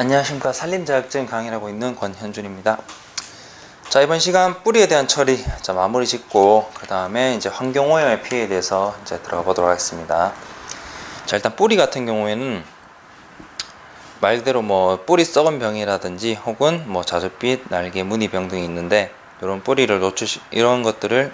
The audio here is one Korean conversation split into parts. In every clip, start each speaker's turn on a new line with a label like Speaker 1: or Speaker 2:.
Speaker 1: 안녕하십니까. 산림자격증 강의를 하고 있는 권현준입니다. 자, 이번 시간 뿌리에 대한 처리 마무리 짓고 그 다음에 이제 환경오염의 피해에 대해서 이제 들어가 보도록 하겠습니다. 자, 일단 뿌리 같은 경우에는 말 그대로 뿌리 썩은 병이라든지 혹은 자줏빛, 날개, 무늬병 등이 있는데, 이런 뿌리를 이런 것들을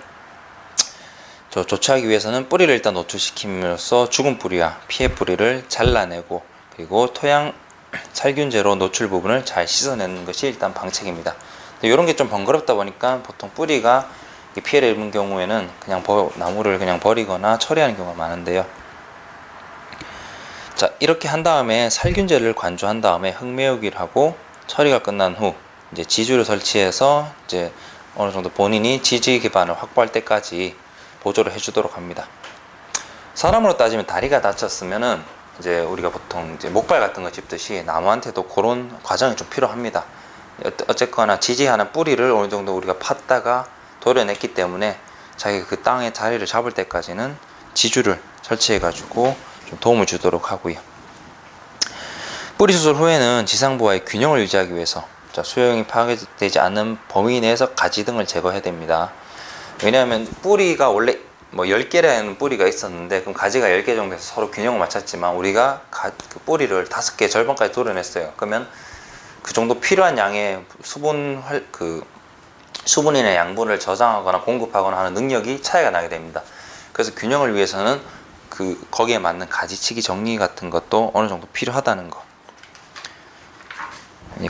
Speaker 1: 조치하기 위해서는 뿌리를 일단 노출시킴으로써 죽은 뿌리와 피해 뿌리를 잘라내고, 그리고 토양 살균제로 노출 부분을 잘 씻어내는 것이 일단 방책입니다. 이런 게 좀 번거롭다 보니까 보통 뿌리가 피해를 입은 경우에는 그냥 나무를 그냥 버리거나 처리하는 경우가 많은데요. 자, 이렇게 한 다음에 살균제를 관주한 다음에 흙메우기를 하고, 처리가 끝난 후 이제 지주를 설치해서 이제 어느 정도 본인이 지지 기반을 확보할 때까지 보조를 해주도록 합니다. 사람으로 따지면 다리가 다쳤으면은 이제 우리가 보통 이제 목발 같은 거 짚듯이 나무한테도 그런 과정이 좀 필요합니다. 어쨌거나 지지하는 뿌리를 어느 정도 우리가 팠다가 도려냈기 때문에 자기가 그 땅의 자리를 잡을 때까지는 지주를 설치해 가지고 좀 도움을 주도록 하고요. 뿌리 수술 후에는 지상부와의 균형을 유지하기 위해서 수용이 파괴되지 않는 범위 내에서 가지 등을 제거해야 됩니다. 왜냐하면 뿌리가 원래 10개라는 뿌리가 있었는데, 그럼 가지가 10개 정도에서 서로 균형을 맞췄지만 우리가 그 뿌리를 5개 절반까지 도려냈어요. 그러면 그 정도 필요한 양의 수분이나 양분을 저장하거나 공급하거나 하는 능력이 차이가 나게 됩니다. 그래서 균형을 위해서는 거기에 맞는 가지치기 정리 같은 것도 어느 정도 필요하다는 거.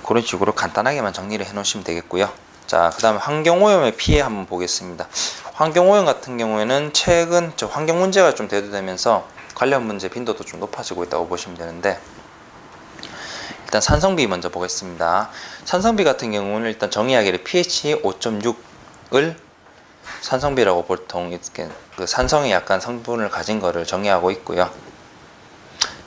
Speaker 1: 그런 식으로 간단하게만 정리를 해 놓으시면 되겠고요. 자, 그 다음에 환경오염의 피해 한번 보겠습니다. 환경오염 같은 경우에는 최근 환경 문제가 좀 대두되면서 관련 문제 빈도도 좀 높아지고 있다고 보시면 되는데, 일단 산성비 먼저 보겠습니다. 산성비 같은 경우는 일단 정의하기를 pH 5.6을 산성비라고 보통 이렇게 산성이 약간 성분을 가진 거를 정의하고 있고요.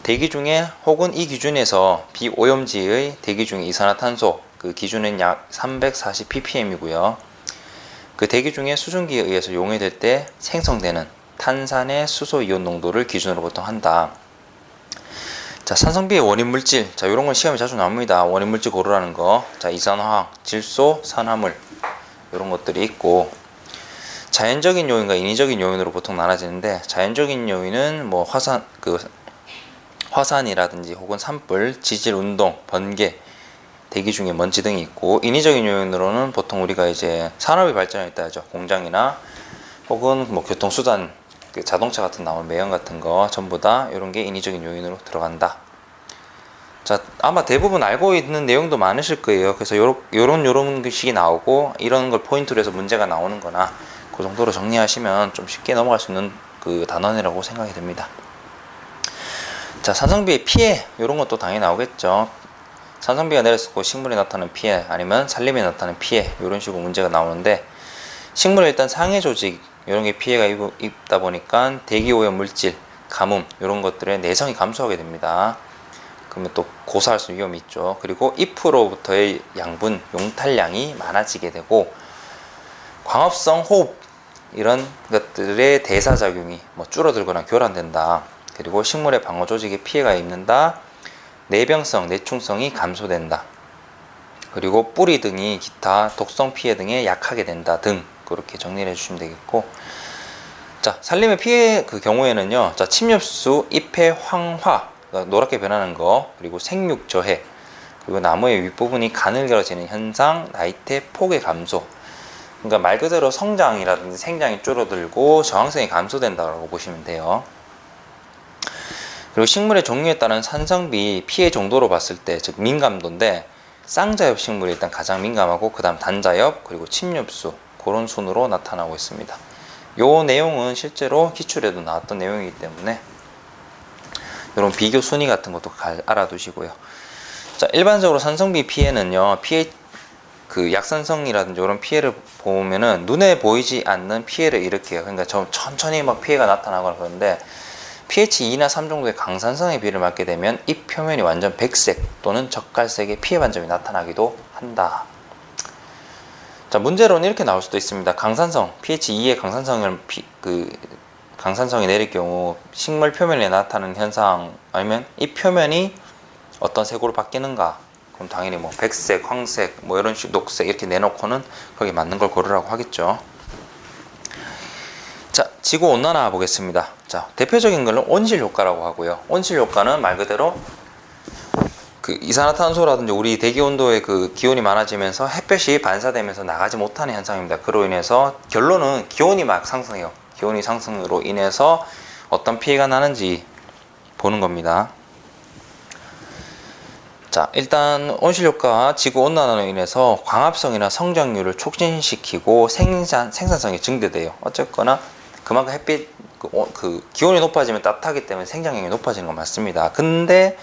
Speaker 1: 대기 중에 혹은 이 기준에서 비오염지의 대기 중에 이산화탄소 그 기준은 약 340ppm이고요. 그 대기 중에 수증기에 의해서 용해될 때 생성되는 탄산의 수소 이온 농도를 기준으로 보통 한다. 자, 산성비의 원인 물질. 자, 이런 건 시험에 자주 나옵니다. 원인 물질 고르라는 거. 자, 이산화황, 질소, 산화물. 이런 것들이 있고, 자연적인 요인과 인위적인 요인으로 보통 나눠지는데, 자연적인 요인은 화산이라든지 혹은 산불, 지질 운동, 번개, 대기 중에 먼지 등이 있고, 인위적인 요인으로는 보통 우리가 이제 산업이 발전했다 하죠. 공장이나 혹은 교통수단, 자동차 같은 나오는 매연 같은 거 전부 다 이런 게 인위적인 요인으로 들어간다. 자, 아마 대부분 알고 있는 내용도 많으실 거예요. 그래서 요런 식이 나오고, 이런 걸 포인트로 해서 문제가 나오는 거나 그 정도로 정리하시면 좀 쉽게 넘어갈 수 있는 그 단원이라고 생각이 됩니다. 자, 산성비의 피해, 이런 것도 당연히 나오겠죠. 산성비가 내렸고 식물에 나타나는 피해, 아니면 산림에 나타나는 피해, 이런 식으로 문제가 나오는데, 식물에 일단 상해 조직, 이런 게 피해가 입다 보니까 대기오염 물질, 가뭄, 이런 것들의 내성이 감소하게 됩니다. 그러면 또 고사할 수 있는 위험이 있죠. 그리고 잎으로부터의 양분, 용탈량이 많아지게 되고, 광합성 호흡, 이런 것들의 대사작용이 줄어들거나 교란된다. 그리고 식물의 방어 조직에 피해가 입는다. 내병성, 내충성이 감소된다. 그리고 뿌리 등이 기타 독성 피해 등에 약하게 된다 등, 그렇게 정리를 해주시면 되겠고, 자, 산림의 피해 경우에는요, 자, 침엽수, 잎의 황화, 노랗게 변하는 거, 그리고 생육 저해, 그리고 나무의 윗부분이 가늘어지는 현상, 나이테 폭의 감소. 그러니까 말 그대로 성장이라든지 생장이 줄어들고 저항성이 감소된다고 보시면 돼요. 그리고 식물의 종류에 따른 산성비 피해 정도로 봤을 때, 즉 민감도인데, 쌍자엽 식물이 일단 가장 민감하고, 그 다음 단자엽, 그리고 침엽수, 그런 순으로 나타나고 있습니다. 요 내용은 실제로 기출에도 나왔던 내용이기 때문에 이런 비교 순위 같은 것도 알아두시고요. 자, 일반적으로 산성비 피해는요, 약산성이라든지 이런 피해를 보면은 눈에 보이지 않는 피해를 일으켜요. 그러니까 천천히 피해가 나타나거나 그러는데, pH 2나 3 정도의 강산성의 비를 맞게 되면 잎 표면이 완전 백색 또는 젓갈색의 피해 반점이 나타나기도 한다. 자, 문제로는 이렇게 나올 수도 있습니다. 강산성, pH 2의 강산성이 내릴 경우 식물 표면에 나타나는 현상, 아니면 잎 표면이 어떤 색으로 바뀌는가, 그럼 당연히 뭐 백색, 황색, 뭐 이런 식 녹색 이렇게 내놓고는 거기 맞는 걸 고르라고 하겠죠. 자, 지구 온난화 보겠습니다. 자, 대표적인 거는 온실 효과라고 하고요. 온실 효과는 말 그대로 그 이산화탄소라든지 우리 대기 온도의 그 기온이 많아지면서 햇볕이 반사되면서 나가지 못하는 현상입니다. 그로 인해서 결론은 기온이 막 상승해요. 기온이 상승으로 인해서 어떤 피해가 나는지 보는 겁니다. 자, 일단 온실효과와 지구온난화로 인해서 광합성이나 성장률을 촉진시키고 생산성이 증대돼요. 어쨌거나 그만큼 햇빛, 기온이 높아지면 따뜻하기 때문에 생장량이 높아지는 건 맞습니다. 근데